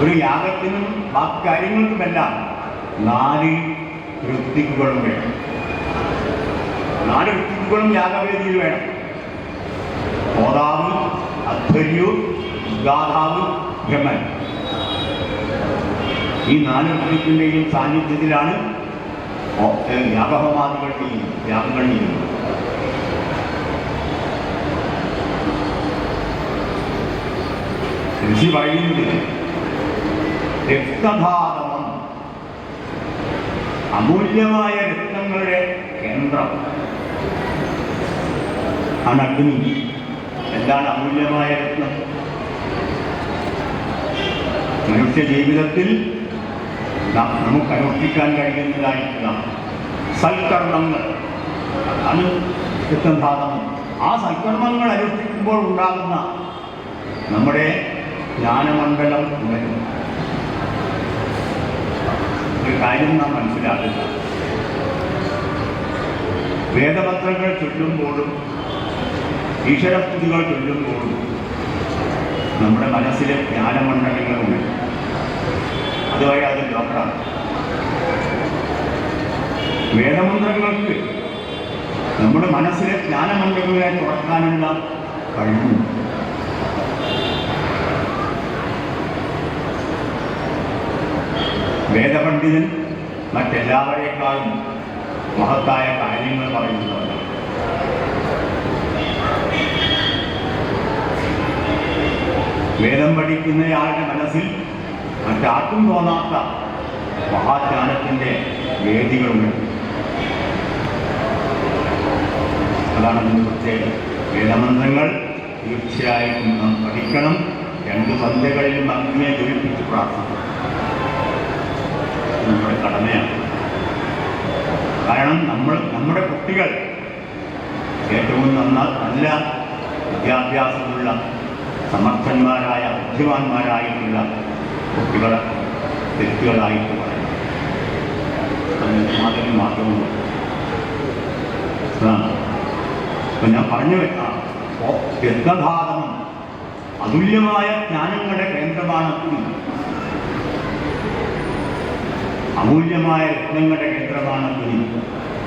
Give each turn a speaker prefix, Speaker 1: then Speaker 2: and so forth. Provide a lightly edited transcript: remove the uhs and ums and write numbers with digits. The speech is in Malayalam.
Speaker 1: ഒരു യാഗത്തിനും ബാക്കി കാര്യങ്ങൾക്കുമെല്ലാം 4 ഋത്വിക്കുകളും വേണം. 4 ഋത്വിക്കുകളും യാഗവേദിയിൽ വേണം. ഹോതാവ്, അധ്വർയു, ഉദ്ഗാതാവ്, ബ്രഹ്മൻ. ഈ 4 ഋത്വിക്കിൻ്റെയും സാന്നിധ്യത്തിലാണ് യാഗഹോമാദികളുടെയും യാഗങ്ങൾ ചെയ്യുന്നത്. ഋഷി പറയുന്നത് രക്തധാതവം, അമൂല്യമായ രത്നങ്ങളുടെ കേന്ദ്രം ആണ് അഗ്നി. എന്താണ് അമൂല്യമായ രത്നം? മനുഷ്യ ജീവിതത്തിൽ നമുക്ക് അനുഷ്ഠിക്കാൻ കഴിയുന്നതായിട്ടുള്ള സൽക്കർമ്മങ്ങൾ ആണ് രക്തധാതവം. ആ സൽക്കർമ്മങ്ങൾ അനുഷ്ഠിക്കുമ്പോൾ ഉണ്ടാകുന്ന നമ്മുടെ ജ്ഞാനമണ്ഡലം ഉണരും. ഒരു കാര്യം നാം മനസ്സിലാക്കുക, വേദമന്ത്രങ്ങൾ ചൊല്ലുമ്പോഴും ഈശ്വരസ്തുതികൾ ചൊല്ലുമ്പോഴും നമ്മുടെ മനസ്സിലെ ജ്ഞാനമണ്ഡലങ്ങൾ ഉണരും. അതുവരെ അത് ലോക്കാണ്. വേദമന്ത്രങ്ങൾക്ക് നമ്മുടെ മനസ്സിലെ ജ്ഞാനമണ്ഡലങ്ങളെ തുറക്കാനുള്ള കഴിവുണ്ട്. വേദപണ്ഡിതൻ മറ്റെല്ലാവരേക്കാളും മഹത്തായ കാര്യങ്ങൾ പറയുന്നവരാണ്. വേദം പഠിക്കുന്നയാളുടെ മനസ്സിൽ മറ്റാർക്കും തോന്നാത്ത മഹാജ്ഞാനത്തിൻ്റെ വേദികളുണ്ട്. അതാണ് അതിൻ്റെ പ്രത്യേകത. വേദമന്ത്രങ്ങൾ തീർച്ചയായും നാം പഠിക്കണം. 2 സന്ധ്യകളിലും അഗ്നിയെ ജ്വലിപ്പിച്ച് പ്രാർത്ഥിക്കണം. നമ്മുടെ കടമയാണ്. കാരണം നമ്മുടെ കുട്ടികൾ ഏറ്റവും നല്ല വിദ്യാഭ്യാസമുള്ള സമർത്ഥന്മാരായ ബുദ്ധിമാന്മാരായിട്ടുള്ള കുട്ടികളെ വ്യക്തികളായിട്ട് പറയും. അതിന് മാത്രമുണ്ട്. അപ്പം ഞാൻ പറഞ്ഞു വെക്കാം, രക്തധാതനം അതുല്യമായ ജ്ഞാനങ്ങളുടെ കേന്ദ്രമാണ്. അമൂല്യമായ രത്നങ്ങളുടെ കേന്ദ്രമാണ് അഗ്നി.